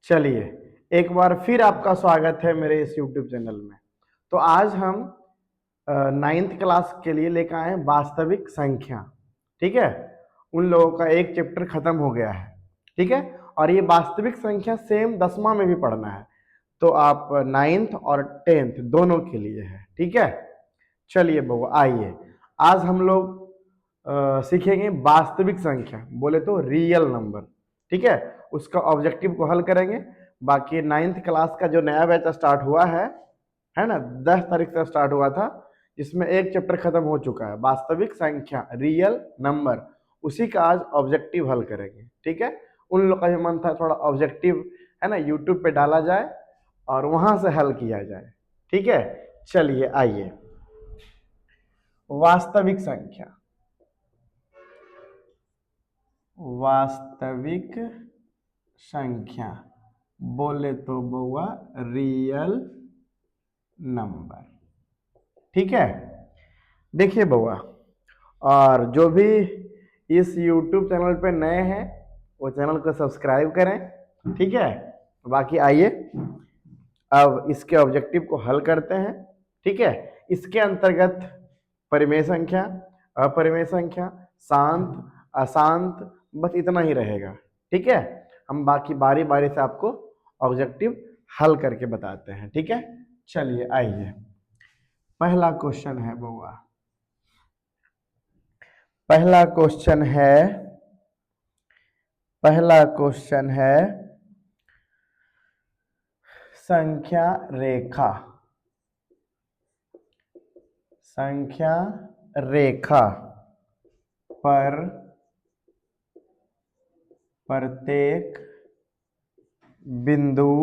चलिए, एक बार फिर आपका स्वागत है मेरे इस YouTube चैनल में। तो आज हम 9th क्लास के लिए लेकर आए हैं वास्तविक संख्या। ठीक है, उन लोगों का एक चैप्टर खत्म हो गया है। ठीक है, और ये वास्तविक संख्या सेम 10वां में भी पढ़ना है, तो आप 9th और 10th दोनों के लिए है। ठीक है, चलिए बउआ आइए, आज हम लोग सीखेंगे वास्तविक संख्या, बोले तो रियल नंबर। ठीक है, उसका ऑब्जेक्टिव को हल करेंगे। बाकी 9th क्लास का जो नया बैच स्टार्ट हुआ है ना, 10 तारीख से स्टार्ट हुआ था, जिसमें एक चैप्टर खत्म हो चुका है, वास्तविक संख्या रियल नंबर, उसी का आज ऑब्जेक्टिव हल करेंगे। ठीक है, उन लोग का भी मन था थोड़ा ऑब्जेक्टिव है ना यूट्यूब पे डाला जाए और वहां से हल किया जाए। ठीक है, चलिए आइए, वास्तविक संख्या, वास्तविक संख्या बोले तो बउआ रियल नंबर। ठीक है, देखिए बउआ, और जो भी इस YouTube चैनल पे नए हैं वो चैनल को सब्सक्राइब करें। ठीक है, बाकी आइए अब इसके ऑब्जेक्टिव को हल करते हैं। ठीक है, इसके अंतर्गत परिमेय संख्या, अपरिमेय संख्या, शांत, अशांत, बस इतना ही रहेगा। ठीक है, हम बाकी बारी बारी से आपको ऑब्जेक्टिव हल करके बताते हैं। ठीक है, चलिए आइए, पहला क्वेश्चन है बउआ, पहला क्वेश्चन है संख्या रेखा, संख्या रेखा पर प्रत्येक बिंदु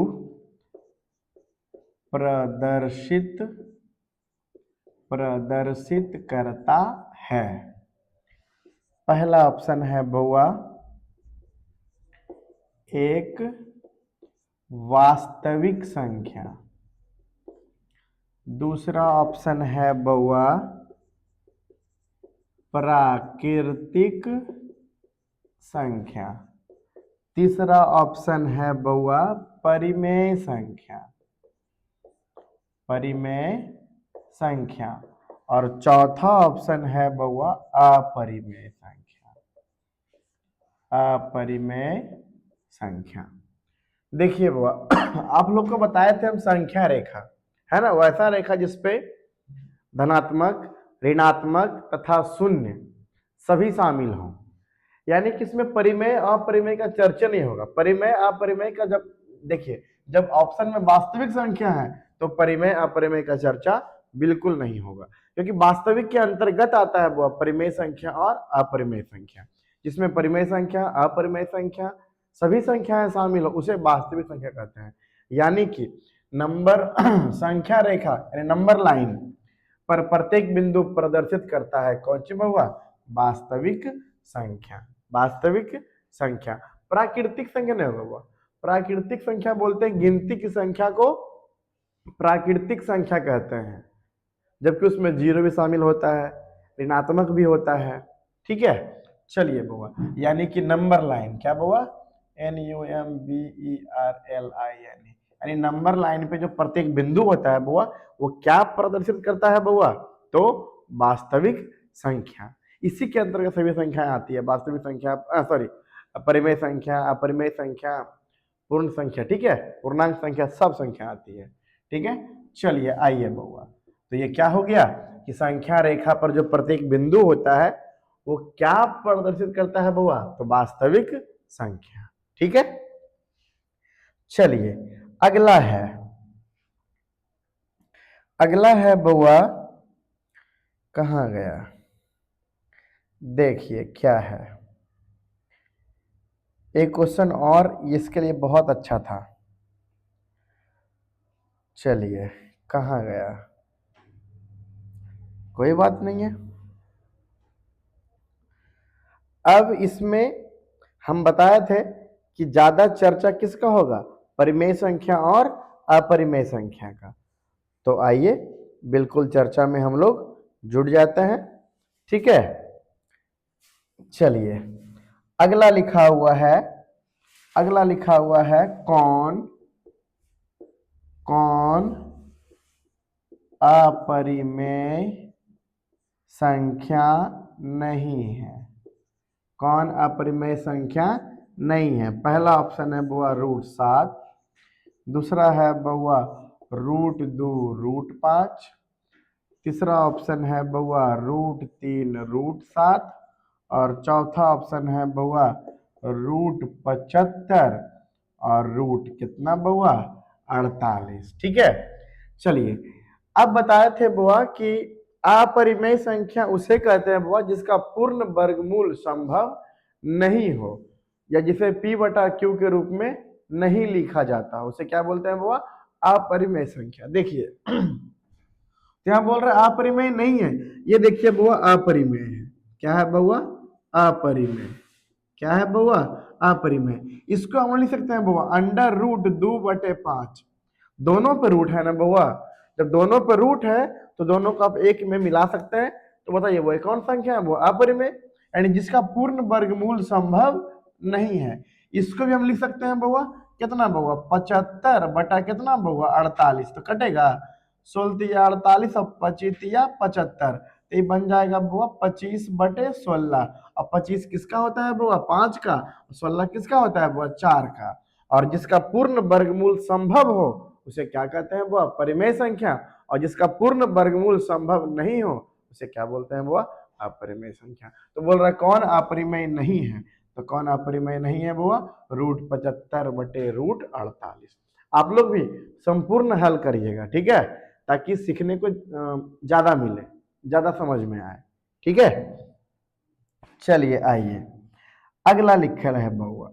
प्रदर्शित करता है। पहला ऑप्शन है बउआ एक वास्तविक संख्या, दूसरा ऑप्शन है बउआ प्राकृतिक संख्या, तीसरा ऑप्शन है बउआ परिमेय संख्या, परिमेय संख्या, और चौथा ऑप्शन है बउआ अपरिमेय संख्या, अपरिमेय संख्या। देखिए बउआ, आप लोग को बताए थे हम संख्या रेखा, है ना, वैसा रेखा जिसपे धनात्मक, ऋणात्मक तथा शून्य सभी शामिल हों, यानी कि इसमें परिमेय अपरिमेय का चर्चा नहीं होगा। परिमेय अपरिमेय का जब देखिए, जब ऑप्शन में वास्तविक संख्या है तो परिमेय अपरिमेय का चर्चा बिल्कुल नहीं होगा, क्योंकि वास्तविक के अंतर्गत आता है वो परिमेय संख्या और अपरिमेय संख्या। जिसमें परिमेय संख्या, अपरिमेय संख्या, सभी संख्याएं शामिल हो उसे वास्तविक संख्या कहते हैं। यानी कि नंबर संख्या रेखा यानी नंबर लाइन पर प्रत्येक बिंदु प्रदर्शित करता है कौन सी बउआ, वास्तविक संख्या, वास्तविक संख्या। प्राकृतिक संख्या नहीं होगा, प्राकृतिक संख्या बोलते हैं गिनती की संख्या को प्राकृतिक संख्या कहते हैं, जबकि उसमें जीरो भी शामिल होता है, ऋणात्मक भी होता है। ठीक है, चलिए बउआ, यानी कि नंबर लाइन, क्या बउआ, NUMBERLINE, यानी नंबर लाइन पे जो प्रत्येक बिंदु होता है बउआ, वो क्या प्रदर्शित करता है बउआ, तो वास्तविक संख्या। इसी के अंतर्गत सभी संख्याएं आती है, वास्तविक संख्या, सॉरी, परिमेय संख्या, अपरिमेय संख्या, पूर्ण संख्या। ठीक है, पूर्णांक संख्या, सब संख्या आती है। ठीक है, चलिए आइए बउआ, तो ये क्या हो गया कि संख्या रेखा पर जो प्रत्येक बिंदु होता है वो क्या प्रदर्शित करता है बउआ, तो वास्तविक संख्या। ठीक है, चलिए अगला है बउआ, कहाँ गया, देखिए क्या है, एक क्वेश्चन और इसके लिए बहुत अच्छा था। चलिए, कहाँ गया, कोई बात नहीं है। अब इसमें हम बताए थे कि ज्यादा चर्चा किसका होगा, परिमेय संख्या और अपरिमेय संख्या का। तो आइए बिल्कुल चर्चा में हम लोग जुड़ जाते हैं। ठीक है, चलिए अगला लिखा हुआ है अगला लिखा हुआ है कौन कौन अपरिमेय संख्या नहीं है। कौन अपरिमेय संख्या नहीं है। पहला ऑप्शन है बुआ √7, दूसरा है बुआ √2 √5, तीसरा ऑप्शन है बुआ √3 √7 और चौथा ऑप्शन है बुआ √75 और रूट कितना बुआ 48। ठीक है, चलिए अब बताए थे बुआ कि अपरिमेय संख्या उसे कहते हैं बुआ जिसका पूर्ण वर्गमूल संभव नहीं हो या जिसे p/q के रूप में नहीं लिखा जाता, उसे क्या बोलते हैं बुआ अपरिमेय संख्या। देखिए यहाँ बोल रहे अपरिमेय नहीं है, ये देखिए बुआ अपरिमेय है। क्या है बुआ अपरिमेय। क्या है बुआ अपरिमेय। इसको हम लिख सकते हैं बुआ √2/5। दोनों पे रूट है ना बुआ, जब दोनों पे रूट है तो दोनों को आप एक में मिला सकते हैं। तो बताइए वो कौन संख्या है, वो अपरिमेय, यानी जिसका पूर्ण वर्गमूल संभव नहीं है। इसको भी हम लिख सकते हैं बुआ कितना बुआ 75 बटा कितना बुआ 48, तो कटेगा 16 48 और 25 75, तो ये बन जाएगा बुआ 25/16। और 25 किसका होता है बुआ 5 का, 16 किसका होता है बुआ 4 का। और जिसका पूर्ण वर्गमूल संभव हो उसे क्या कहते हैं बुआ परिमेय संख्या, और जिसका पूर्ण वर्गमूल संभव नहीं हो उसे क्या बोलते हैं बुआ अपरिमेय संख्या। तो बोल रहा है कौन अपरिमेय नहीं है, तो कौन अपरिमेय नहीं है बुआ √75/√48। आप लोग भी संपूर्ण हल करिएगा, ठीक है, ताकि सीखने को ज्यादा मिले, ज्यादा समझ में आए। ठीक है, चलिए आइए अगला लिखल है बुआ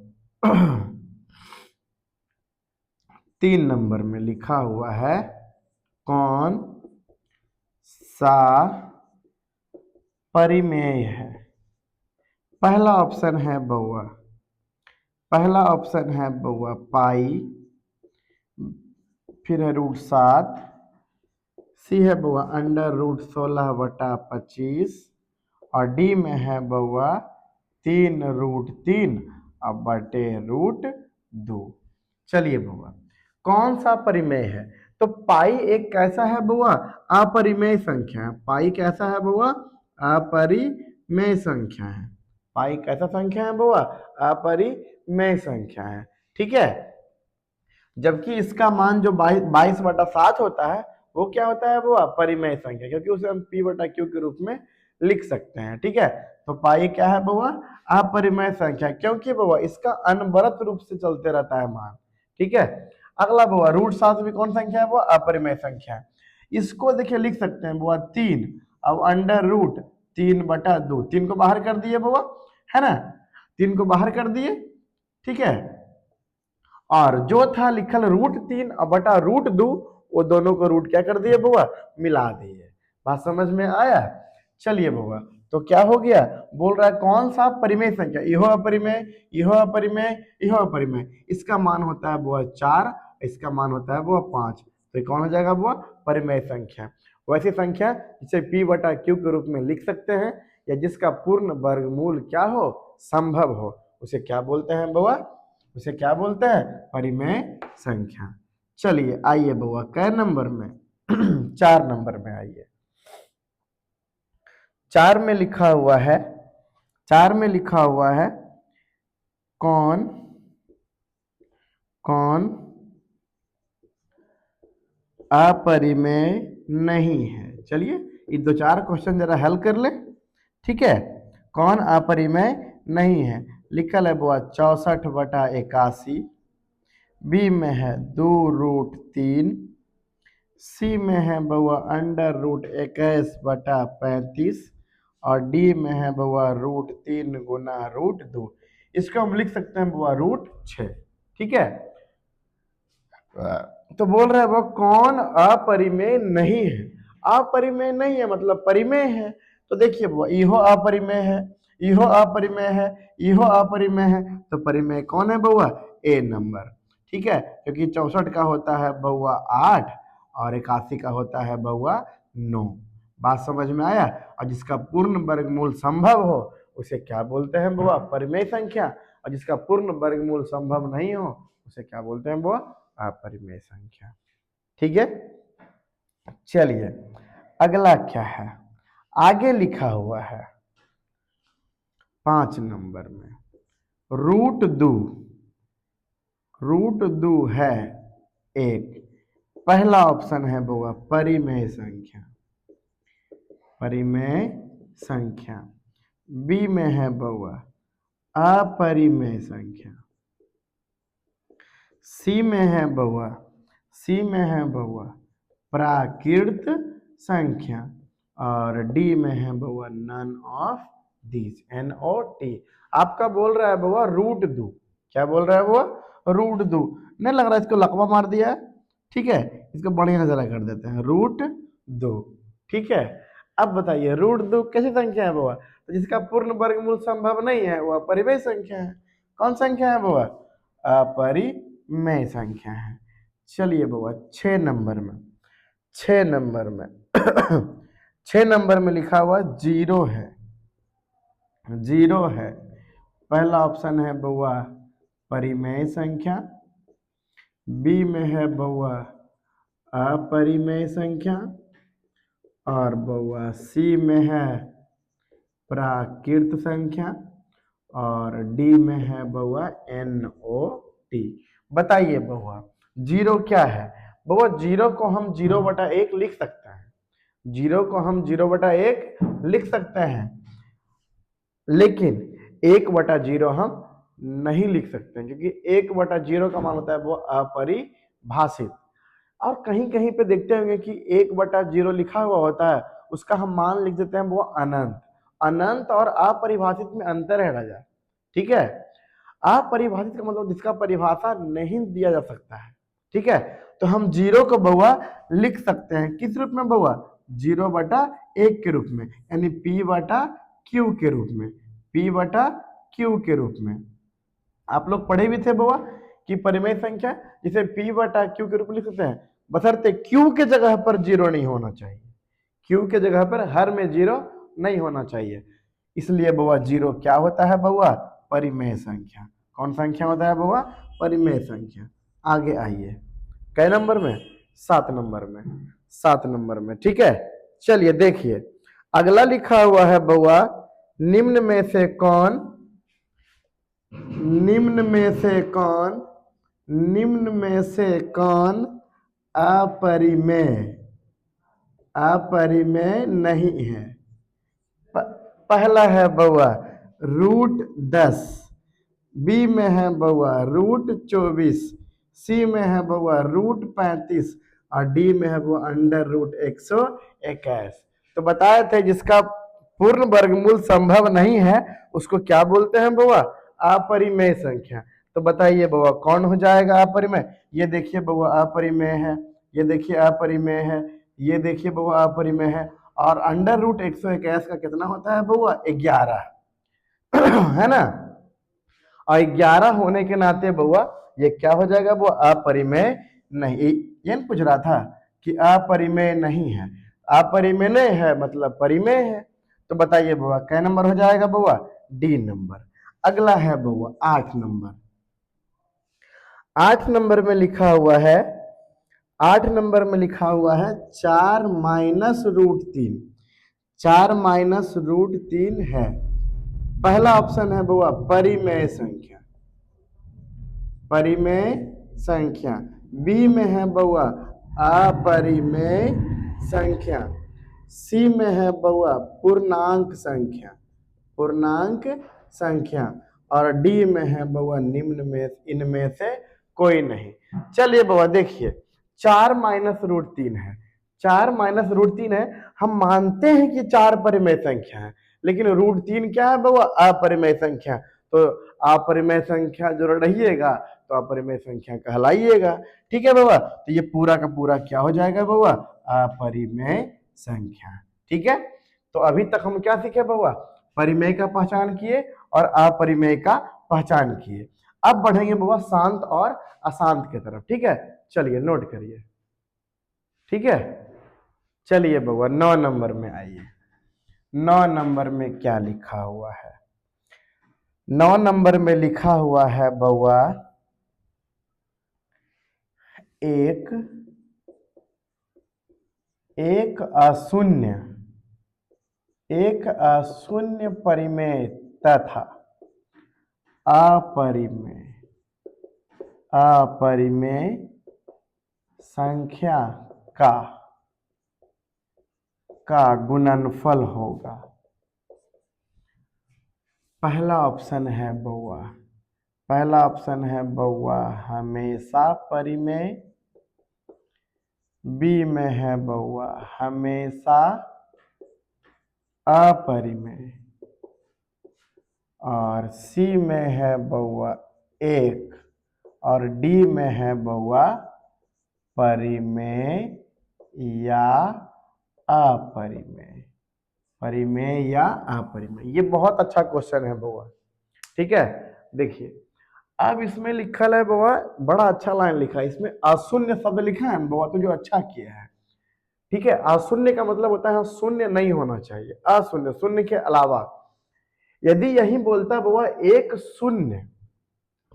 3 नंबर में लिखा हुआ है कौन सा परिमेय है। पहला ऑप्शन है बुआ पाई, फिर है √7, सी है बुआ √16/25 और डी में है बुआ 3√3 /√2। चलिए बुआ कौन सा परिमेय है, तो पाई एक कैसा है बुआ अपरिमेय संख्या है। पाई कैसा है बुआ अपरिमेय संख्या है। पाई कैसा संख्या है बुआ अपरिमेय संख्या है। ठीक है, जबकि इसका मान जो 22/7 होता है वो क्या होता है बुआ परिमेय संख्या, क्योंकि उसे हम p/q के रूप में लिख सकते हैं। ठीक है, तो पाई क्या है बुआ अपरिमेय संख्या, क्योंकि बुआ इसका अनवरत रूप से चलते रहता है मान। ठीक है, अगला बुआ √7 भी कौन संख्या है बुआ अपरिमेय संख्या है। इसको देखिए लिख सकते हैं बुआ 3 अब √3/2, 3 को बाहर कर दिए बुआ, है ना, 3 को बाहर कर दिए। ठीक है, और जो था लिखल √3/√2 वो दोनों को रूट क्या कर दिए बुआ मिला दिए। बात समझ में आया। चलिए बुआ तो क्या हो गया, बोल रहा है कौन सा परिमेय संख्या, इहो अपरिमेय इहो अपरिमेय इहो अपरिमेय, इसका मान होता है बुआ 4, इसका मान होता है बुआ 5, तो ये कौन हो जाएगा बुआ परिमेय संख्या। वैसी संख्या जिसे p/q के रूप में लिख सकते हैं या जिसका पूर्ण वर्गमूल क्या हो संभव हो उसे क्या बोलते हैं बुआ, उसे क्या बोलते हैं परिमेय संख्या। चलिए आइए बुआ कै नंबर में 4 नंबर में आइए। 4 में लिखा हुआ है कौन अपरिमेय नहीं है। चलिए ये 2-4 क्वेश्चन जरा हल कर ले। ठीक है, कौन अपरिमेय नहीं है। लिखल है बुआ 64/81, बी में है 2√3, सी में है बुआ √21/35 और डी में है बुआ √3 × √2। इसको हम लिख सकते हैं बुआ √6। ठीक है, तो बोल रहे हैं वो कौन अपरिमेय नहीं है। अपरिमेय नहीं है मतलब परिमेय है। तो देखिए बुआ इहो अपरिमेय है, इहो अपरिमेय है, इहो अपरिमेय है, तो परिमेय कौन है बुआ ए नंबर। ठीक है, क्योंकि 64 का होता है बुआ 8 और 81 का होता है बुआ 9। बात समझ में आया। और जिसका पूर्ण वर्गमूल संभव हो उसे क्या बोलते हैं बुआ परिमेय संख्या, और जिसका पूर्ण वर्गमूल संभव नहीं हो उसे क्या बोलते हैं वो अपरिमेय संख्या। ठीक है, चलिए अगला क्या है, आगे लिखा हुआ है 5 नंबर में रूट दो है एक। पहला ऑप्शन है बउआ परिमेय संख्या, परिमेय संख्या। बी में है बउआ अपरिमेय संख्या। सी में है बउआ प्राकृत संख्या। और डी में है बउआ नन ऑफ दीज, NOT। आपका बोल रहा है बउआ रूट दो, क्या बोल रहा है बउआ रूट दो। नहीं लग रहा है इसको लकवा मार दिया है, ठीक है, इसको बढ़िया जरा कर देते हैं रूट दो। ठीक है, अब बताइए रूट दो कैसी संख्या है बउआ, तो जिसका पूर्ण वर्गमूल संभव नहीं है वह परिमेय संख्या है। कौन संख्या है बउआ अपरिमेय संख्या है। चलिए बउआ 6 नंबर में 6 नंबर में लिखा हुआ जीरो है, जीरो है। पहला ऑप्शन है बउआ परिमेय संख्या। बी में है बउआ अपरिमेय संख्या। और बउआ सी में है प्राकृत संख्या। और डी में है बउआ NOT। बताइए बउआ जीरो क्या है। बउआ जीरो को हम 0/1 लिख सकते हैं, जीरो को हम 0/1 लिख सकते हैं, लेकिन 1/0 हम नहीं लिख सकते हैं, क्योंकि 1/0 का मान होता है वो अपरिभाषित। और कहीं कहीं पे देखते होंगे कि 1/0 लिखा हुआ होता है, उसका हम मान लिख देते हैं वो अनंत। अनंत और अपरिभाषित में अंतर है राजा, ठीक है। अपरिभाषित का मतलब जिसका परिभाषा नहीं दिया जा सकता है, ठीक है। तो हम जीरो को बउआ लिख सकते हैं किस रूप में बउआ 0/1 के रूप में, यानी P/Q के रूप में, P/Q के रूप में। आप लोग पढ़े भी थे बउआ कि परिमेय संख्या जिसे P/Q के रूप में लिख सकते हैं, बशर्ते Q के जगह पर जीरो नहीं होना चाहिए, Q के जगह पर हर में जीरो नहीं होना चाहिए। इसलिए बउआ जीरो क्या होता है बउआ परिमेय संख्या। कौन संख्या होता है बउआ परिमेय संख्या। आगे आइए कै नंबर में 7 नंबर में, 7 नंबर में, ठीक है। चलिए देखिए अगला लिखा हुआ है बउआ निम्न में से कौन अपरिमेय नहीं है। पहला है बउआ √10। बी में है बउआ √24। सी में है बउआ √35। और डी में है बउआ √121। तो बताए थे जिसका पूर्ण वर्गमूल संभव नहीं है उसको क्या बोलते हैं बउआ अपरिमेय संख्या। तो बताइए बउआ कौन हो जाएगा अपरिमेय। ये देखिए बउआ अपरिमेय है, ये देखिए अपरिमेय है, ये देखिए बउआ अपरिमेय है। और √121 का कितना होता है बउआ 11 है ना। और 11 होने के नाते बउआ ये क्या हो जाएगा वो अपरिमेय नहीं। ये पूछ रहा था कि अपरिमेय नहीं है, अपरिमेय नहीं है मतलब परिमेय है। तो बताइए बउआ कै नंबर हो जाएगा बउआ डी नंबर। अगला है बउआ 8 नंबर। 8 नंबर में लिखा हुआ है 8 नंबर में लिखा हुआ है 4 - √3। 4 - √3 है। पहला ऑप्शन है बउआ परिमेय संख्या, परिमेय संख्या। बी में है बउआ अपरिमेय संख्या। सी में है बउआ पूर्णांक संख्या, पूर्णांक संख्या। और डी में है बउआ निम्न में इनमें से कोई नहीं। चलिए बउआ देखिए 4 - √3 है, 4 - √3 है। हम मानते हैं कि 4 परिमेय संख्या है, लेकिन √3 क्या है बउआ अपरिमेय संख्या। तो अपरिमेय संख्या जो रहिएगा तो अपरिमेय संख्या कहलाइएगा, ठीक है बउआ। तो ये पूरा का पूरा क्या हो जाएगा बउआ अपरिमेय संख्या, ठीक है। तो अभी तक हम क्या सीखे बउआ परिमेय का पहचान किए और अपरिमेय का पहचान किए। अब बढ़ेंगे बउआ शांत और अशांत की तरफ, ठीक है। चलिए नोट करिए, ठीक है। चलिए बउआ 9 नंबर में आइए। 9 नंबर में क्या लिखा हुआ है 9 नंबर में लिखा हुआ है बउआ एक एक अशून्य परिमेय तथा अपरिमेय संख्या का गुणनफल होगा। पहला ऑप्शन है बउआ हमेशा परिमेय, बी में है बउआ हमेशा अपरिमेय, और सी में है बउआ एक, और डी में है बउआ परिमेय या अपरिमेय। ये बहुत अच्छा क्वेश्चन है बउआ। ठीक है, देखिए अब इसमें लिखल है बउआ, बड़ा अच्छा लाइन लिखा है इसमें, अशून्य शब्द लिखा है बउआ, तो जो अच्छा किया है। ठीक है, अशून्य का मतलब होता है शून्य नहीं होना चाहिए, अशून्य, शून्य के अलावा। यदि यही बोलता बउआ एक शून्य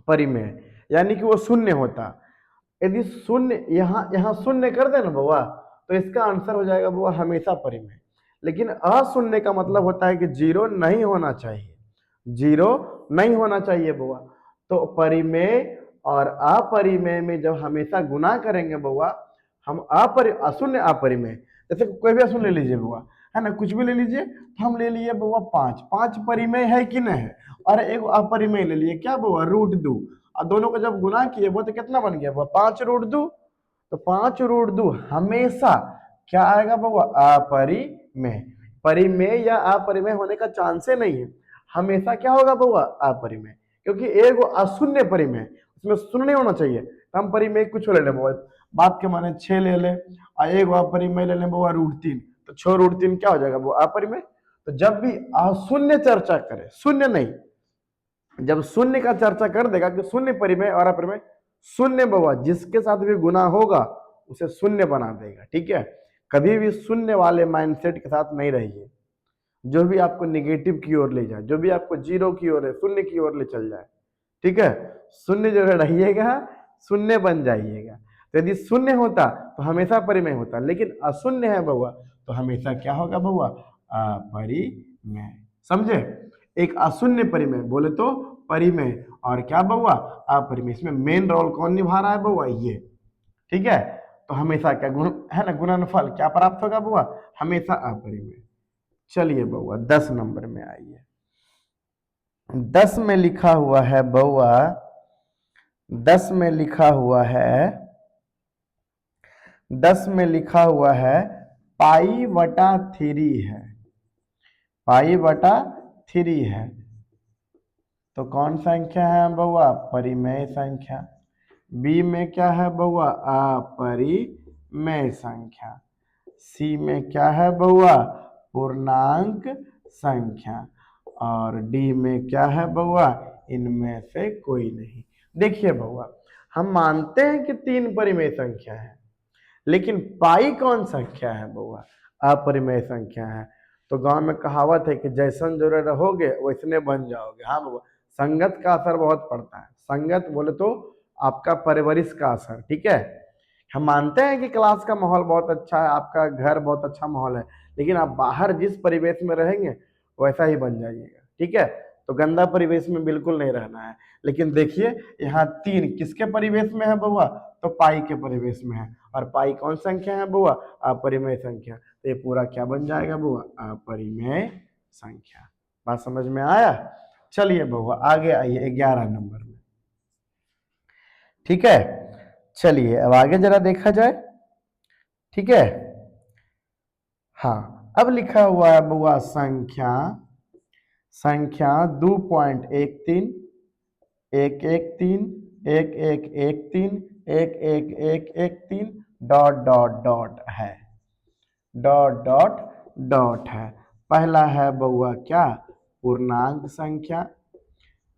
परिमेय, यानी कि वो शून्य होता, यदि शून्य यहाँ शून्य कर दे ना बउआ, तो इसका आंसर हो जाएगा बउआ हमेशा परिमेय। लेकिन अशून्य का मतलब होता है कि जीरो नहीं होना चाहिए, बउआ। तो परिमेय और अपरिमेय में जब हमेशा गुना करेंगे बउआ, हम अशून्य अपरिमेय, जैसे कोई भी अशून्य ले लीजिए बउआ, है ना, कुछ भी ले लीजिए, तो हम ले लिए बउआ 5 परिमेय है कि नहीं है, और एक अपरिमेय ले लिए क्या बउआ √2, और दोनों को जब गुना किए वो तो कितना बन गया बउआ 5√2। तो 5√2 हमेशा क्या आएगा बउआ अपरिमेय। परिमेय या अपरिमेय होने का चांस नहीं है, हमेशा क्या होगा बउआ अपरिमेय, क्योंकि एक अशून्य परिमेय, उसमें शून्य नहीं होना चाहिए। तो हम परिमेय कुछ ले लें बउआ, बात के माने 6 ले ले, और एक अपरिमेय ले लें बउआ √3, तो 6√3 क्या हो जाएगा बउआ अपरिमेय। तो जब भी अशून्य चर्चा करे, शून्य नहीं, जब शून्य का चर्चा कर देगा कि शून्य परिमेय और अपरिमेय, शून्य बउआ जिसके साथ भी गुना होगा उसे शून्य बना देगा। ठीक है, कभी भी शून्य वाले माइंडसेट के साथ नहीं रहिए, जो भी आपको निगेटिव की ओर ले जाए, जो भी आपको जीरो की ओर है, शून्य की ओर ले चल जाए। ठीक है, शून्य जो है रहिएगा, शून्य बन जाइएगा। तो यदि शून्य होता तो हमेशा परिमेय होता, लेकिन अशून्य है बउआ तो हमेशा क्या होगा बउआ अपरिमेय। समझे, एक अशून्य परिमेय बोले तो परिमेय, और क्या बउआ अपरिमेय। इसमें मेन रोल कौन निभा रहा है बउआ ये। ठीक है, तो हमेशा क्या गुण है ना, गुणनफल क्या प्राप्त होगा बउआ हमेशा अपरिमेय। चलिए बउआ 10 नंबर में आइए। 10 में लिखा हुआ है बउआ, 10 में लिखा हुआ है, 10 में लिखा हुआ है π/3 है, π/3 है। तो कौन संख्या है बउआ परिमेय संख्या। बी में क्या है बउआ अपरिमेय संख्या। सी में क्या है बउआ पूर्णांक संख्या, और डी में क्या है बउआ इनमें से कोई नहीं। देखिए बउआ, हम मानते हैं कि 3 परिमेय संख्या है, लेकिन पाई कौन संख्या है बउआ अपरिमेय संख्या है। तो गांव में कहावत है कि जैसन जोड़े रहोगे वैसने बन जाओगे। हाँ बउआ, संगत का असर बहुत पड़ता है, संगत बोले तो आपका परवरिश का असर। ठीक है, हम मानते हैं कि क्लास का माहौल बहुत अच्छा है, आपका घर बहुत अच्छा माहौल है, लेकिन आप बाहर जिस परिवेश में रहेंगे वैसा ही बन जाइएगा। ठीक है, तो गंदा परिवेश में बिल्कुल नहीं रहना है। लेकिन देखिए यहाँ 3 किसके परिवेश में है बउआ, तो पाई के परिवेश में है, और पाई कौन संख्या है बउआ अपरिमेय संख्या। तो ये पूरा क्या बन जाएगा बउआ अपरिमेय संख्या। बात समझ में आया। चलिए बउआ आगे आइए 11 नंबर में। ठीक है, चलिए अब आगे जरा देखा जाए। ठीक है, हाँ अब लिखा हुआ है बउआ संख्या 2.13 113 1113 1111 डॉट है, डॉट है। पहला है बउआ क्या पूर्णांक संख्या,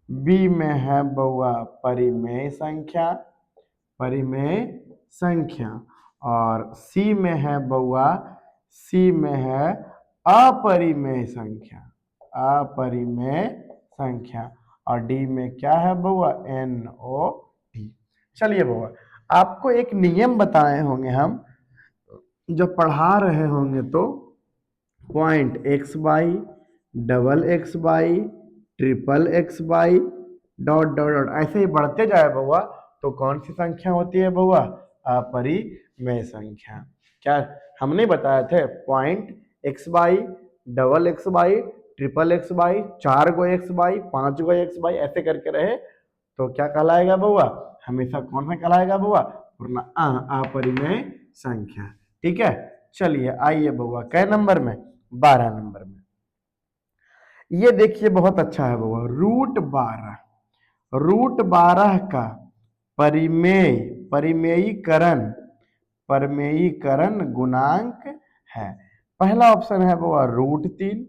बी में है बउआ परिमेय संख्या, और सी में है बउआ अपरिमेय संख्या, और डी में क्या है बउआ, NO2। चलिए बउआ, आपको एक नियम बताए होंगे हम, जब पढ़ा रहे होंगे तो point x by, double x by, triple x by, dot dot dot ऐसे ही बढ़ते जाए बउआ, तो कौन सी संख्या होती है बउआ, अपरिमेय संख्या। क्या हमने बताया थे, point x by, double x by, triple x by, 4 go x by, 5 go x by, ऐसे करके रहे तो क्या कहलाएगा बउआ, हमेशा कौन सा कहलाएगा बउआ, पूर्ण अपरिमेय संख्या। ठीक है, चलिए आइए बउआ कै नंबर में, 12 नंबर में। ये देखिए बहुत अच्छा है बउआ, रूट 12 का परिमेय, परिमेयीकरण गुणांक है। पहला ऑप्शन है बउआ √3,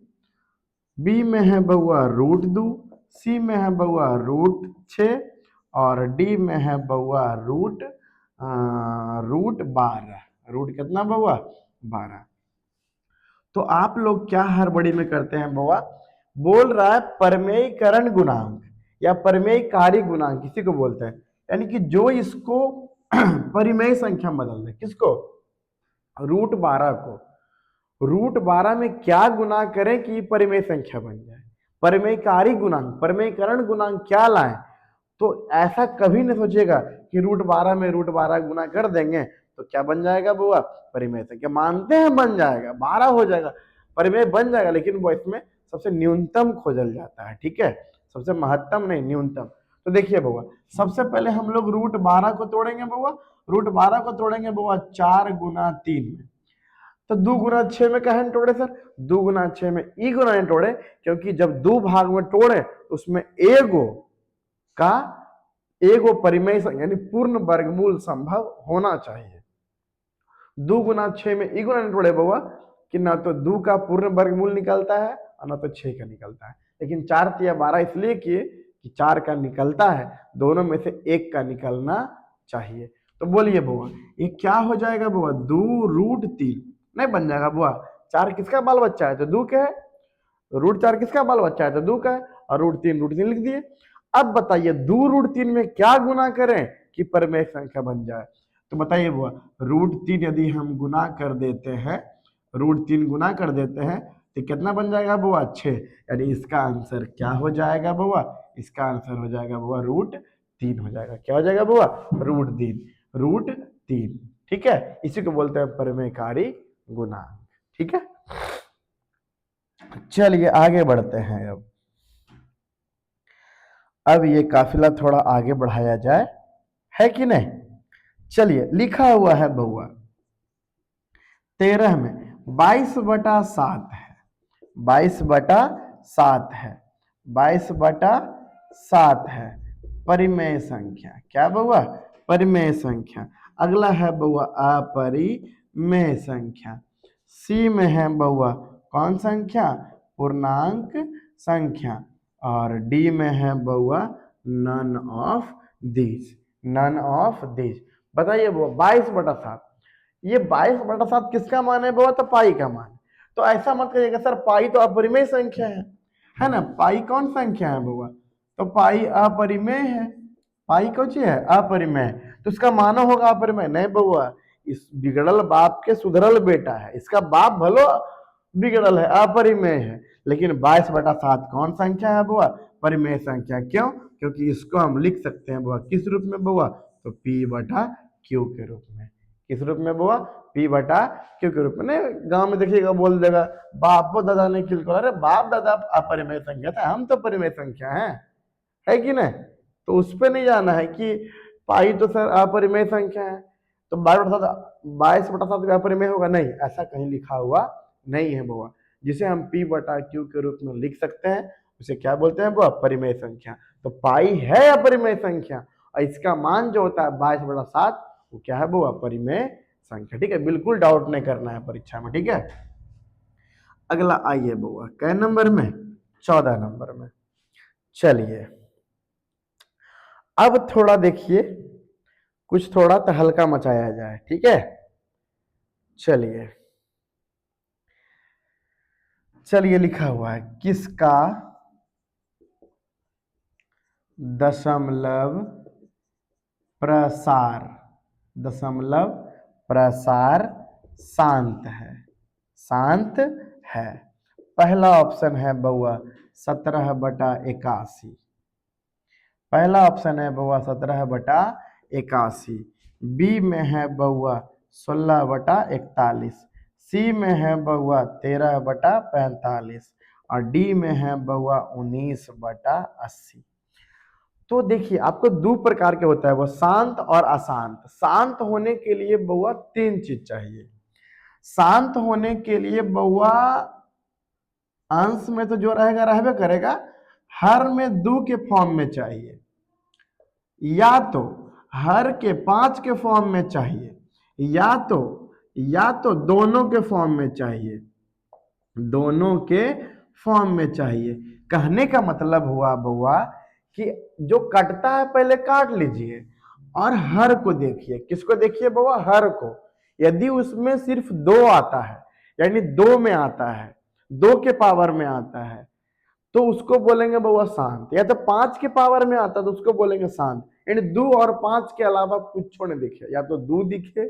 बी में है बउआ √2, सी में है बउआ √6 और डी में है बउआ √12। रूट कितना बउआ, 12। तो आप लोग क्या हड़बड़ी में करते हैं बउआ, बोल रहा है परमेयीकरण गुणांक या परमेयकारी गुणांक किसी को बोलते हैं, यानी कि जो इसको परिमेय संख्या में बदल दे, किसको, √12 को √12 में क्या गुना करें कि परिमेय संख्या बन जाए, परिमेयकारी गुणांक, परिमेयीकरण गुणांक क्या लाएं, तो ऐसा कभी नहीं सोचेगा कि √12 में √12 गुना कर देंगे तो क्या बन जाएगा बुआ, परिमेय संख्या। मानते हैं बन जाएगा, 12 हो जाएगा, परिमेय बन जाएगा, लेकिन वो इसमें सबसे न्यूनतम खोजल जाता है। ठीक है, सबसे महत्तम नहीं, न्यूनतम। तो देखिए बुआ, सबसे पहले हम लोग √12 को तोड़ेंगे बुआ, √12 को तोड़ेंगे बुआ 4 गुना 3 में, तो 2 गुना 6 में कहे तोड़े सर, 2 गुना 6 में ई गुना नहीं तोड़े, क्योंकि जब 2 भाग में तोड़े तो उसमें एगो परिमेय यानी पूर्ण वर्गमूल संभव होना चाहिए। 2 गुना 6 में ई गुना नहीं तोड़े बउआ कि ना तो 2 का पूर्ण वर्गमूल निकलता है और ना तो 6 का निकलता है, लेकिन 4 तिया 12 इसलिए किए कि 4 का निकलता है, दोनों में से एक का निकलना चाहिए। तो बोलिए बुआ ये क्या हो जाएगा बुआ, 2√3 नहीं बन जाएगा बुआ, 4 किसका बाल बच्चा है तो 2 का है, √4 किसका बाल बच्चा है तो 2 का है, और √3 लिख दिए। अब बताइए 2√3 में क्या गुना करें कि परिमेय संख्या बन जाए, तो बताइए बुआ √3 यदि हम गुना कर देते हैं, √3 गुना कर देते हैं तो कितना बन जाएगा बुआ, 6, यानी इसका आंसर क्या हो जाएगा बुआ, इसका आंसर हो जाएगा बुआ √3 हो जाएगा। क्या हो जाएगा बुआ, √3। ठीक है, इसी को बोलते हैं परिमेयकारी गुणांक। ठीक है, चलिए आगे बढ़ते हैं। अब ये काफिला थोड़ा आगे बढ़ाया जाए, है कि नहीं। चलिए लिखा हुआ है बउआ 13 में 22/7 है, 22/7 है, 22/7 है परिमेय संख्या। क्या बउआ, परिमेय संख्या। अगला है बउआ अपरिमेय संख्या। सी में है बउआ कौन संख्या, पूर्णांक संख्या, और डी में है बउआ none of this, none of this. बताइए बउआ 22/7, ये 22/7 किसका मान है बउआ, तो पाई का मान। तो ऐसा मत करिएगा सर पाई तो अपरिमेय संख्या है ना, पाई कौन संख्या है बउआ, तो पाई अपरिमेय है, पाई कौन चीज है, अपरिमेय, तो इसका मानो होगा अपरिमेय। नहीं बउआ, इस बिगड़ल बाप के सुधरल बेटा है, इसका बाप भलो बिगड़ल है, अपरिमेय है, लेकिन 22/7 कौन संख्या है बुआ, परिमेय संख्या। क्यों, क्योंकि इसको हम लिख सकते हैं बुआ किस रूप में बुआ, तो P/Q के रूप में। किस रूप में बुआ, P/Q के रूप में। नहीं गांव में देखिएगा बोल देगा बापो दादा ने किल, अरे बाप दादा अपरिमेय संख्या था, हम तो परिमेय संख्या है कि नहीं। तो उस पर नहीं जाना है कि पाई तो सर अपरिमेय संख्या है तो 22/7 अपरिमेय होगा, नहीं ऐसा कहीं लिखा हुआ नहीं है बुआ। जिसे हम P/Q के रूप में लिख सकते हैं उसे क्या बोलते हैं बुआ, परिमेय संख्या। तो पाई है अपरिमेय संख्या और इसका मान जो होता है 22/7 वो क्या है बुआ, परिमेय संख्या। ठीक है, बिल्कुल डाउट नहीं करना है परीक्षा में। ठीक है, अगला आइए बुआ कै नंबर में, 14 नंबर में। चलिए अब थोड़ा देखिए, कुछ थोड़ा तहलका मचाया जाए। ठीक है, चलिए चलिए लिखा हुआ है किसका दशमलव प्रसार, दशमलव प्रसार शांत है, शांत है। पहला ऑप्शन है बउआ 17/81, पहला ऑप्शन है बउआ 17/81। बी में है बउआ 16/41, सी में है बउआ 13/45 और डी में है बउआ 19/80। तो देखिए आपको दो प्रकार के होता है, वो शांत और अशांत। शांत होने के लिए बउआ तीन चीज चाहिए। शांत होने के लिए बउआ अंश में तो जो रहेगा रहबे करेगा, हर में दो के फॉर्म में चाहिए, या तो हर के 5 के फॉर्म में चाहिए, या तो दोनों के फॉर्म में चाहिए, दोनों के फॉर्म में चाहिए। कहने का मतलब हुआ बउआ कि जो कटता है पहले काट लीजिए और हर को देखिए। किसको देखिए बउआ? हर को। यदि उसमें सिर्फ 2 आता है, यानी 2 में आता है, 2 के पावर में आता है, तो उसको बोलेंगे बउआ शांत। या तो 5 के पावर में आता है तो उसको बोलेंगे शांत। यानी 2 और 5 के अलावा कुछ छोड़ दिखे, या तो 2 दिखे,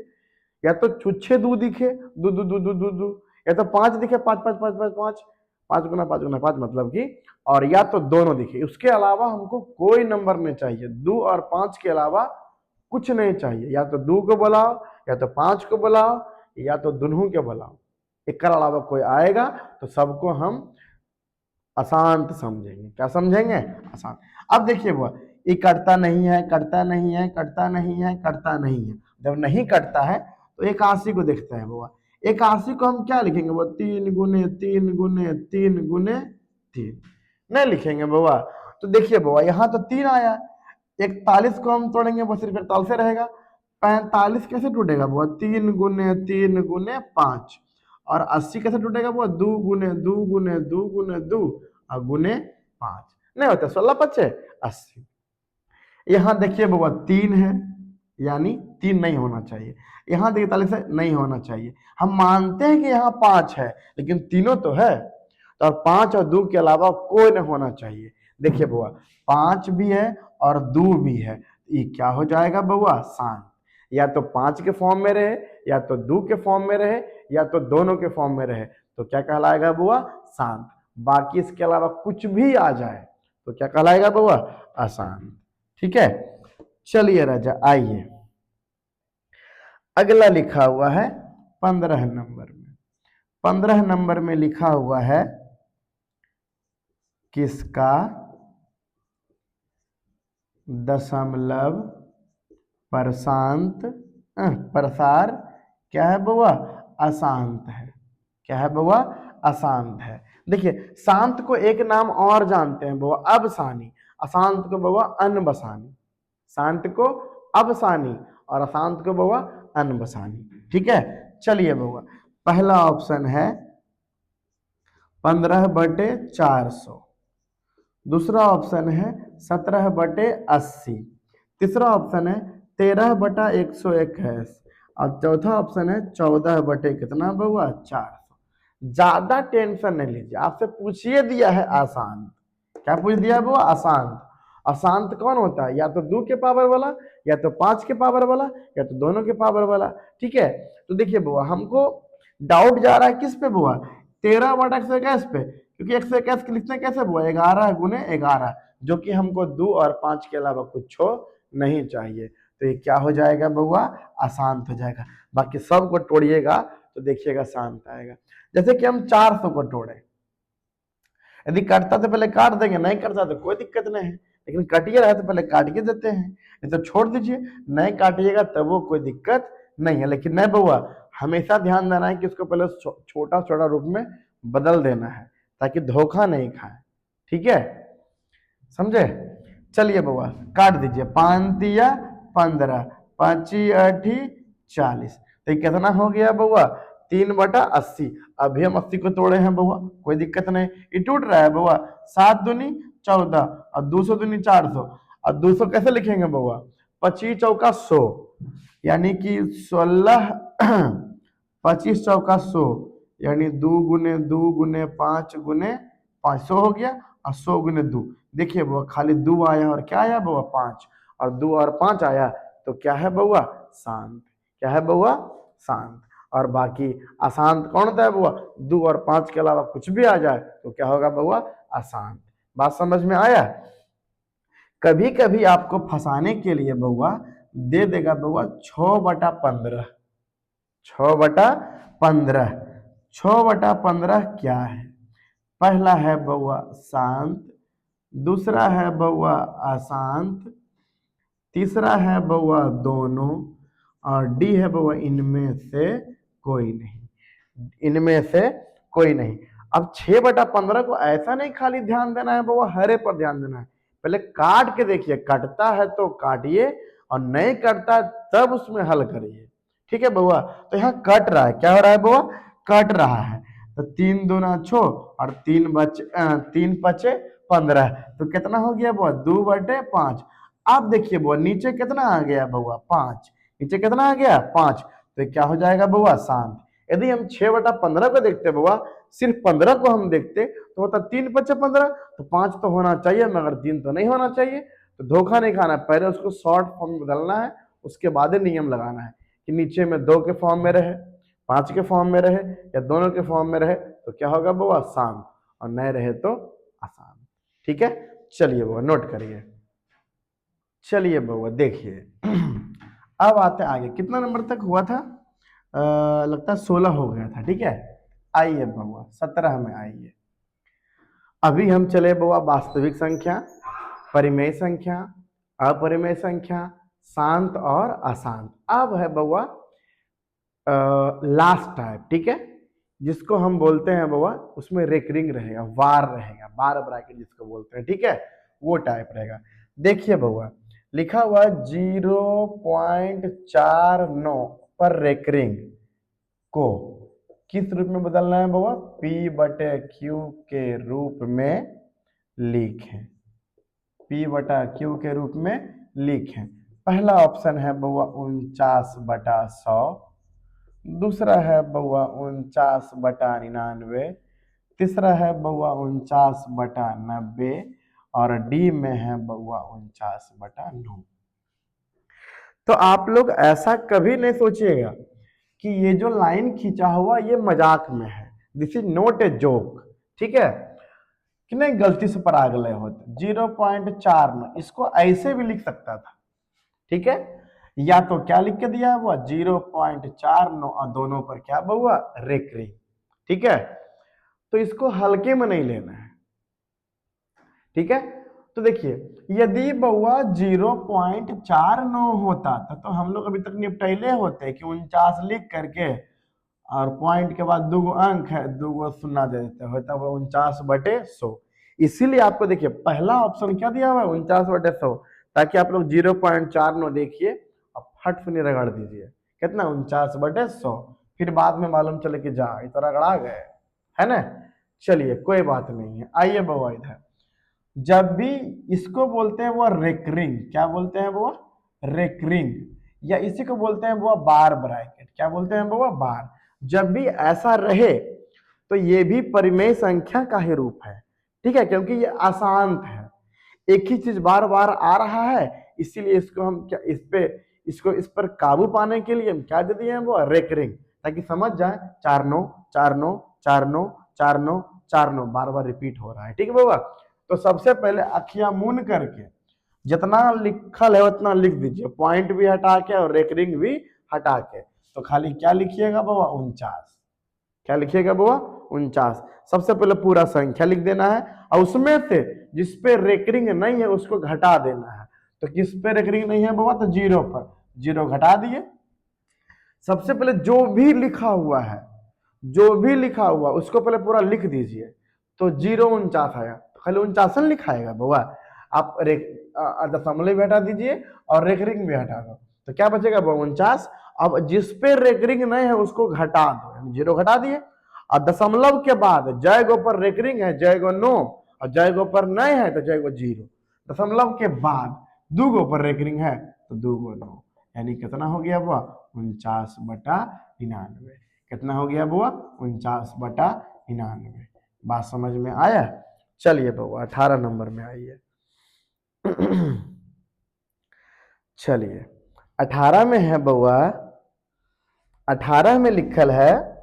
या तो छुच्छे 2 दिखे, 2 2 2 2 2 2, या तो 5 दिखे, 5 5 5 5 5 5 गुना 5 गुना 5 मतलब कि, और या तो दोनों दिखे। उसके अलावा हमको कोई नंबर नहीं चाहिए, 2 और 5 के अलावा कुछ नहीं चाहिए। या तो 2 को बुलाओ, या तो 5 को बुलाओ, या तो दोनों के बुलाओ। एक अलावा कोई आएगा तो सबको हम अशांत समझेंगे। क्या समझेंगे? अशांत। अब देखिए वो ये कटता नहीं है, कटता नहीं है, कटता नहीं है, कटता नहीं है। जब नहीं कटता है तो 81 को देखते हैं वो। 81 को हम क्या लिखेंगे? वो 3 गुने 3 गुने 3 गुने 3 नहीं लिखेंगे बउआ। तो देखिए बउआ यहाँ तो 3 आया, 41 को हम तोड़ेंगे वो सिर्फ 41 से रहेगा। 45 कैसे टूटेगा बुआ? 3 गुने 3 गुने 5। और 80 कैसे टूटेगा बुआ? 2 गुने 2 गुने 2 गुने 2 और गुने 5। नहीं होता, 16 5 80। यहाँ देखिए बुआ 3 है, यानी 3 नहीं होना चाहिए। यहाँ देखिए 43 नहीं होना चाहिए। हम मानते हैं कि यहाँ 5 है, लेकिन तीनों तो है, तो 5 और 2 के अलावा कोई नहीं होना चाहिए। देखिए बुआ 5 भी है और 2 भी है, ये क्या हो जाएगा बउआ? शांत। या तो 5 के फॉर्म में रहे, या तो 2 के फॉर्म में रहे, या तो दोनों के फॉर्म में रहे, तो क्या कहलाएगा बउआ? शांत। बाकी इसके अलावा कुछ भी आ जाए तो क्या कहलाएगा बउआ? अशांत। ठीक है, चलिए राजा आइए, अगला लिखा हुआ है 15 नंबर में। 15 नंबर में लिखा हुआ है किसका दशमलव प्रसार क्या है बउआ? अशांत है। क्या है बउआ? अशांत है। देखिए शांत को एक नाम और जानते हैं बउआ, अबसानी। अशांत को बउआ अनबसानी। शांत को अबसानी और अशांत को बउआ अनबसानी। ठीक है, चलिए बउआ पहला ऑप्शन है 15/400, दूसरा ऑप्शन है 17/80, तीसरा ऑप्शन है 13/121 और चौथा ऑप्शन है 14 कितना बउआ? 400। ज्यादा टेंशन नहीं लीजिए, आपसे पूछिए दिया है आसान। क्या पूछ दिया है बउआ? अशांत। अशांत कौन होता है? या तो 2 के पावर वाला, या तो 5 के पावर वाला, या तो दोनों के पावर वाला। ठीक है, तो देखिए बुआ हमको डाउट जा रहा है किस पे बुआ? 13/121 पे, क्योंकि 121 लिखते कैसे बुआ? 11 गुने 11, जो कि हमको 2 और 5 के अलावा कुछ नहीं चाहिए। तो ये क्या हो जाएगा बउआ? अशांत हो जाएगा। बाकी सब को तोड़िएगा तो देखिएगा शांत आएगा। जैसे कि हम 400 को तोड़े, यदि कटता तो पहले काट देंगे, नहीं कटता तो कोई दिक्कत नहीं है, लेकिन कटिए रहा तो पहले काट के देते हैं, नहीं तो छोड़ दीजिए। नहीं काटिएगा तब वो कोई दिक्कत नहीं है, लेकिन नहीं बउआ हमेशा ध्यान देना है कि उसको पहले छोटा छोटा रूप में बदल देना है, ताकि धोखा नहीं खाए। ठीक है, समझे? चलिए बउआ काट दीजिए। 5 तिया 15, 5 8 40, तो कितना हो गया बउआ? 3/80। अभी हम 80 को तोड़े हैं बउआ, कोई दिक्कत नहीं, ये टूट रहा है बउआ। 7 दूनी 14 और 200 दूनी 400, और 200 कैसे लिखेंगे बउआ? 25 चौका 100, यानी कि 16 25 चौका 100, यानी 2 गुने 2 गुने 5 गुने 500 हो गया, और 100 गुने 2, देखिए बउआ खाली 2 आया और क्या आया बउआ 5, और 2 और 5 आया तो क्या है बउआ शांत। क्या है बउआ शांत। और बाकी अशांत कौन होता है बउआ, 2 और 5 के अलावा कुछ भी आ जाए तो क्या होगा बउआ अशांत। बात समझ में आया। कभी कभी आपको फंसाने के लिए बउआ दे देगा बउआ 6/15। 6/15। 6/15 क्या है। पहला है बउआ शांत, दूसरा है बउआ अशांत, तीसरा है बउआ दोनों, और डी है बउआ इनमें से कोई नहीं। इनमें से कोई नहीं। अब 6/15 को ऐसा नहीं खाली ध्यान देना है बउआ, हरे पर ध्यान देना है। पहले काट के देखिए, कटता है तो काटिए, और नहीं कटता है तब उसमें हल करिए। ठीक है बउआ। तो यहाँ कट रहा है, क्या हो रहा है बउआ, कट रहा है। तो 3 दूना 6 और 3 बचे 15। तो कितना हो गया बउआ 2/5। अब देखिए बउआ नीचे कितना आ गया बउआ 5। नीचे कितना आ गया 5। तो क्या हो जाएगा बउआ शांत। यदि हम 6/15 को देखते बउआ, सिर्फ 15 को हम देखते तो होता 3 बचे 15। तो 5 तो होना चाहिए मगर 3 तो नहीं होना चाहिए। तो धोखा नहीं खाना, पहले उसको शॉर्ट फॉर्म में बदलना है, उसके बाद ही नियम लगाना है कि नीचे में 2 के फॉर्म में रहे, 5 के फॉर्म में रहे, या दोनों के फॉर्म में रहे तो क्या होगा बउआ शांत, और नहीं रहे तो अशांत। ठीक है, चलिए बउआ नोट करिए। चलिए बउआ देखिए अब आते आगे, कितना नंबर तक हुआ था, लगता है 16 हो गया था। ठीक है, आइए बउआ 17 में आइए। अभी हम चले बउआ वास्तविक संख्या, परिमेय संख्या, अपरिमेय संख्या, शांत और अशांत। अब है बउआ लास्ट टाइप। ठीक है, जिसको हम बोलते हैं बउआ उसमें रेकरिंग रहेगा, वार रहेगा, बार ब्रैकेट जिसको बोलते हैं। ठीक है, वो टाइप रहेगा। देखिए बउआ लिखा हुआ 0.49 पर रेकरिंग को किस रूप में बदलना है बउआ, P/Q के रूप में लिखें। P/Q के रूप में लिखें। पहला ऑप्शन है बउआ 49/100, दूसरा है बउआ 49/99, तीसरा है बउआ 49/90, और डी में है बउआ 49/9। तो आप लोग ऐसा कभी नहीं सोचिएगा कि ये जो लाइन खींचा हुआ ये मजाक में है, this is not a joke. ठीक है, कि नहीं गलती से पर आ गए होते 0.49, इसको ऐसे भी लिख सकता था। ठीक है, या तो क्या लिख के दिया हुआ 0.49 और दोनों पर क्या बउआ रेकरिंग। ठीक है, तो इसको हल्के में नहीं लेना है। ठीक है, तो देखिए यदि बउआ 0.49 होता तो हम लोग अभी तक निपटैले होते कि 49 लिख करके और पॉइंट के बाद 2 अंक है, 2 शून्य दे देते, होता है 49/100। इसीलिए आपको देखिए पहला ऑप्शन क्या दिया हुआ है 49/100, ताकि आप लोग 0.49 देखिए और फट से रगड़ दीजिए कितना 49/100, फिर बाद में मालूम चले कि जा ये तो रगड़ा गए, है ना। चलिए कोई बात नहीं है, आइए बउआ इधर। जब भी इसको बोलते हैं वो रेकरिंग, क्या बोलते हैं वो रेकरिंग, या इसी को बोलते हैं वो बार ब्रैकेट, क्या बोलते हैं वो बार। जब भी ऐसा रहे तो ये भी परिमेय संख्या का ही रूप है। ठीक है, क्योंकि ये अशांत है, एक ही चीज बार बार आ रहा है, इसीलिए इसको हम क्या इस पर काबू पाने के लिए हम क्या दे दिए हैं वो रेकरिंग, ताकि समझ जाए 4/9 4/9 4/9 4/9 4/9 बार बार रिपीट हो रहा है। ठीक है बाबा, तो सबसे पहले अखियां मून करके जितना लिखल है उतना लिख दीजिए, पॉइंट भी हटा के और रेकरिंग भी हटा के। तो खाली क्या लिखिएगा बाबा 49, क्या लिखिएगा बाबा 49। सबसे पहले पूरा संख्या लिख देना है, और उसमें से जिस पे रेकरिंग नहीं है उसको घटा देना है। तो किस पे रेकरिंग नहीं है बाबा, तो 0 पर, 0 घटा दिए। सबसे पहले जो भी लिखा हुआ है, जो भी लिखा हुआ उसको पहले पूरा लिख दीजिए। तो 049 आया, तो खाली 49 लिखाएगा बाबा। आप दशमलव भी हटा दीजिए और रेकरिंग भी हटा दो, तो क्या बचेगा 49। अब जिस पे रेकरिंग नहीं है उसको घटा दो, 0 घटा दिए, और दशमलव के बाद जय गो पर रेकरिंग है जय गो 9, और जय गो पर नहीं है तो जय गो 0। दशमलव के बाद 2 गो पर रेकरिंग है तो 2 गो 9, यानी कितना हो गया बुआ 49/99। कितना हो गया बुआ 49/99। बात समझ में आया। चलिए बुआ 18 नंबर में आइए। चलिए 18 में है बउआ, 18 में लिखल है,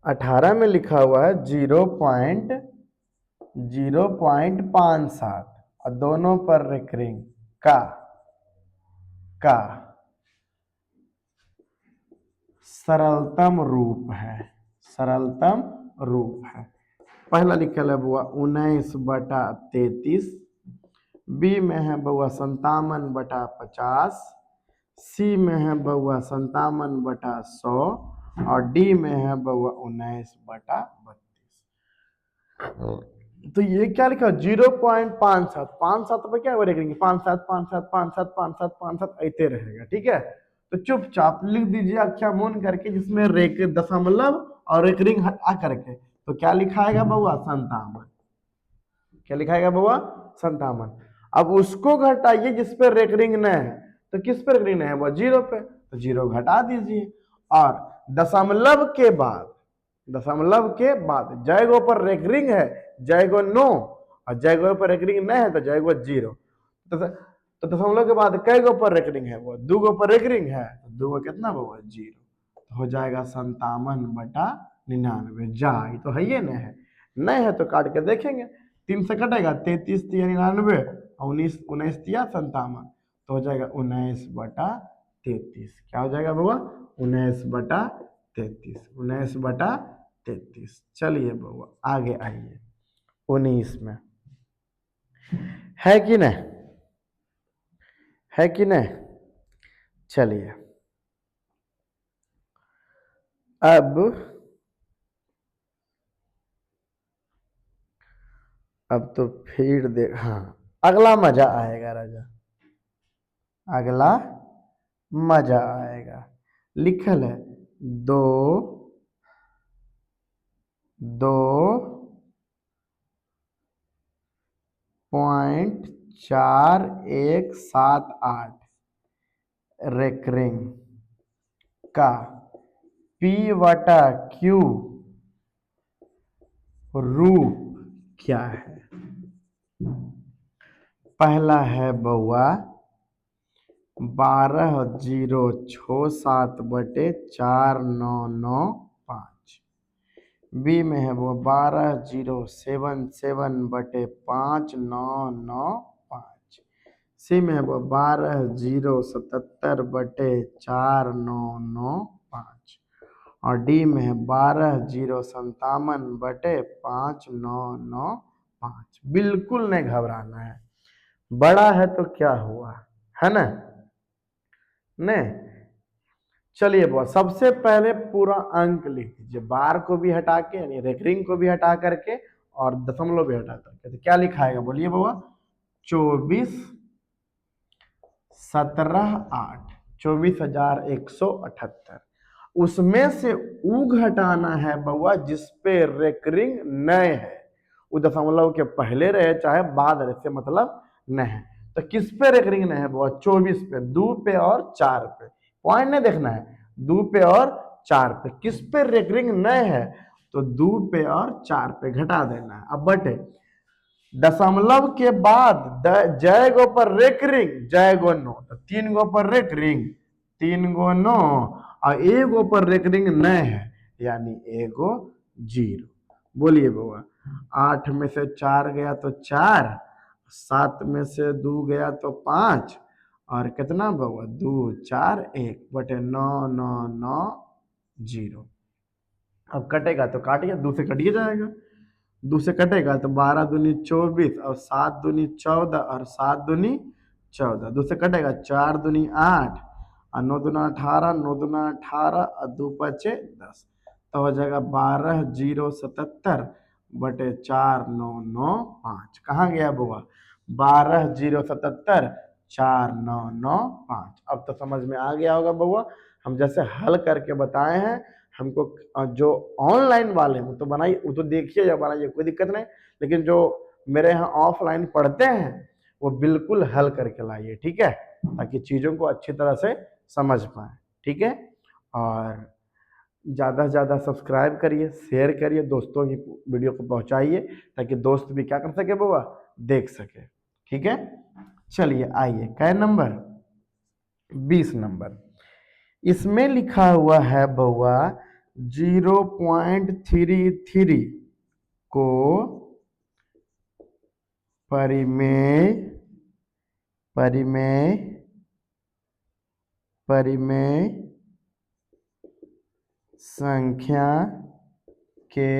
18 में लिखा हुआ है 0.057 और दोनों पर रेकरिंग का सरलतम रूप है, सरलतम रूप है। पहला लिखल है बुआ 19/33, बी में है बउआ 57/50, सी में है बउआ 57/100 और डी में है बउआ 19/32। तो ये क्या लिखा 0.57, 5-7 पे क्या रेकरिंग 5-7 5-7 5-7 5-7 5-7 ऐसे रहेगा, ठीक है। तो चुपचाप लिख दीजिए अक्षर मून करके, जिसमें रेक दशमलव और रेकरिंग हटा करके, तो क्या लिखाएगा बउआ 57। क्या लिखाएगा बउआ 57। अब उसको घटाइए जिस पे रेकरिंग न है, तो किस पे रेकरिंग न है, वो 0 पे, तो 0 घटा दीजिए। और दशमलव के बाद, दशमलव के बाद जयगो पर रेकरिंग है जयगो नो, और जयगो पर रेकरिंग न है तो जयगो 0। तो दशमलव के बाद कई गो पर रेकरिंग है, वो 2 गो पर रेकरिंग है, तो 2 गो कितना बउआ 0, तो हो जाएगा 57/99। जा ये तो है, ये न है, नहीं है तो काट के देखेंगे, 3 से कटेगा 33 तिया 99 और 19 19 तिया 57, तो हो जाएगा 19/33। क्या हो जाएगा बउआ 19/33, 19/33। चलिए बउआ आगे आइए 19 में, है कि नहीं, है कि नहीं। चलिए अब तो फिर देख, हाँ अगला मजा आएगा राजा, अगला मजा आएगा। लिखल है 2.4178 रेकरिंग का P/Q रूप क्या है। पहला है बउआ 12,067/4995, बी में है वो 12,077/5995, सी में है वो 12,077/4995 और डी में है 12,057/5995। बिल्कुल नहीं घबराना है, बड़ा है तो क्या हुआ, है ना। नहीं, चलिए बहुत, सबसे पहले पूरा अंक लिख दीजिए, बार को भी हटा के यानी रेकरिंग को भी हटा करके और दशमलव भी हटा करके, तो क्या लिखाएगा बोलिए बाबा 24,17,8 24,178। उसमें से ऊ घटाना है बउआ जिसपे रेकरिंग न है, वो दशमलव के पहले रहे चाहे बाद रहे, से मतलब न है। तो किस पे रेकरिंग न है बउआ 24 पे, 2 पे और 4 पे, पॉइंट नहीं देखना है, 2 पे और 4 पे। किस पे रेकरिंग न है, तो 2 पे और 4 पे घटा देना है। अब बटे दशमलव के बाद जय गो पर रेकरिंग जय गो नो, तो 3 गो पर रेकरिंग 3 गो नो और एगो पर रेकरिंग न है यानी एगो 0। बोलिए बउआ 8 में से 4 गया तो 4, 7 में से 2 गया तो 5 और कितना बउआ 2 4 1 बटे 9 9 9 0। अब कटेगा तो काटिए, 2 से कटिए जाएगा, 2 से कटेगा तो 12 दूनी 24 और 7 दूनी 14 और 7 दूनी 14, 2 से कटेगा 4 दूनी 8 और 9 दूना 18, 9 दूना 18 और 2 पचे 10, तो हो जाएगा 12,077 बटे 4,995। कहाँ गया बुआ 12,077 4,995। अब तो समझ में आ गया होगा बउआ, हम जैसे हल करके बताए हैं, हमको जो ऑनलाइन वाले हैं वो तो बनाइए, वो तो देखिए या बनाइए कोई दिक्कत नहीं, लेकिन जो मेरे यहाँ ऑफलाइन पढ़ते हैं वो बिल्कुल हल करके लाइए, ठीक है, ताकि चीज़ों को अच्छी तरह से समझ पाए, ठीक है। और ज़्यादा से ज़्यादा सब्सक्राइब करिए, शेयर करिए, दोस्तों की वीडियो को पहुंचाइए ताकि दोस्त भी क्या कर सके बउआ, देख सके। ठीक है, चलिए आइए कै नंबर, 20 नंबर। इसमें लिखा हुआ है बउआ 0.33 को परिमेय परिमेय परिमेय संख्या के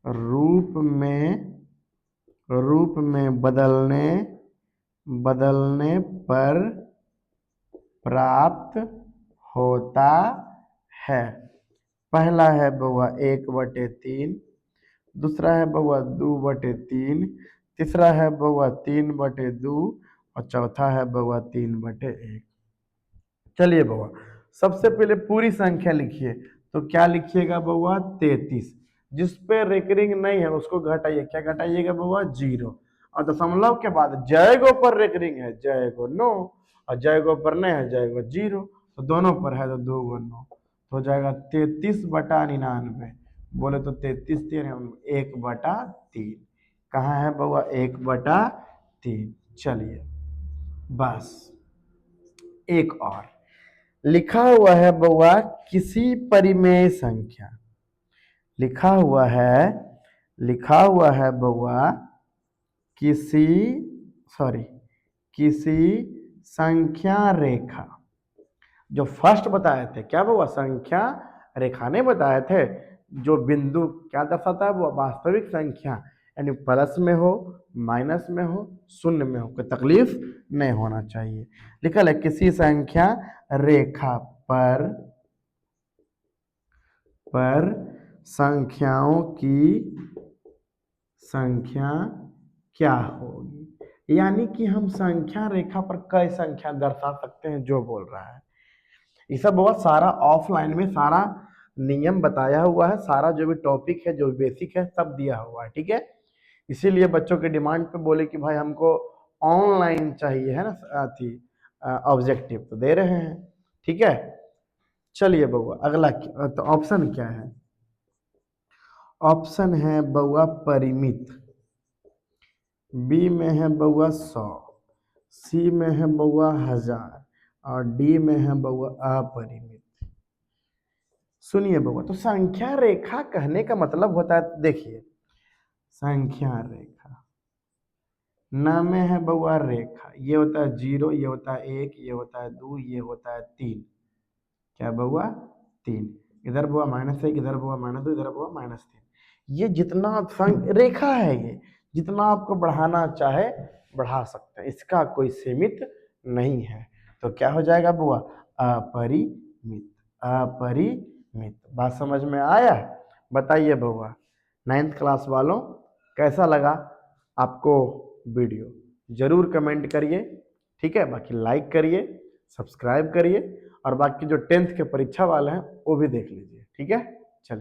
रूप में बदलने पर प्राप्त होता है। पहला है बउआ 1/3, दूसरा है बउआ 2/3, तीसरा है बउआ 3/2 और चौथा है बउआ 3/1। चलिए बउआ, सबसे पहले पूरी संख्या लिखिए, तो क्या लिखिएगा बउआ 33। जिस पे रेकरिंग नहीं है उसको घटाइए, क्या घटाइएगा बउआ 0। और दशमलव के बाद जयगो पर रेकरिंग है, जयगो 9, और जयगो पर नहीं है, जयगो 0, तो दोनों पर है तो 2 गुण 9 तो हो जाएगा 33/99। बोले तो 33 1/3। कहाँ है बउआ 1/3। चलिए बस एक और लिखा हुआ है बउआ किसी परिमेय संख्या, लिखा हुआ है बउआ किसी किसी संख्या रेखा। जो फर्स्ट बताए थे क्या बउआ, संख्या रेखा ने बताए थे, जो बिंदु क्या दर्शाता है वो वास्तविक संख्या, यानी प्लस में हो, माइनस में हो, शून्य में हो, कोई तकलीफ नहीं होना चाहिए। लिखा है किसी संख्या रेखा पर संख्याओं की संख्या क्या होगी, यानी कि हम संख्या रेखा पर कई संख्या दर्शा सकते हैं, जो बोल रहा है। ये सब बहुत सारा ऑफलाइन में सारा नियम बताया हुआ है, सारा जो भी टॉपिक है, जो बेसिक है, सब दिया हुआ है। ठीक है, इसीलिए बच्चों के डिमांड पे बोले कि भाई हमको ऑनलाइन चाहिए, है ना, थी ऑब्जेक्टिव, तो दे रहे हैं। ठीक है, चलिए बउआ अगला तो ऑप्शन क्या है, ऑप्शन है बउआ परिमित, बी में है बउआ 100, सी में है बउआ 1000 और डी में है बउआ अपरिमित। सुनिए बउआ, तो संख्या रेखा कहने का मतलब होता है, देखिए संख्या रेखा, न में है बउआ रेखा, ये होता है 0, ये होता है 1, ये होता है 2, ये होता है 3। क्या बउआ 3, इधर बउआ -1, इधर बउआ -2, इधर बउआ -3। ये जितना रेखा है, ये जितना आपको बढ़ाना चाहे बढ़ा सकते हैं, इसका कोई सीमित नहीं है। तो क्या हो जाएगा बुआ, अपरिमित। अपरिमित बात समझ में आया? बताइए बुआ 9th क्लास वालों, कैसा लगा आपको वीडियो? जरूर कमेंट करिए। ठीक है, बाकी लाइक करिए, सब्सक्राइब करिए, और बाकी जो 10th के परीक्षा वाले हैं वो भी देख लीजिए। ठीक है।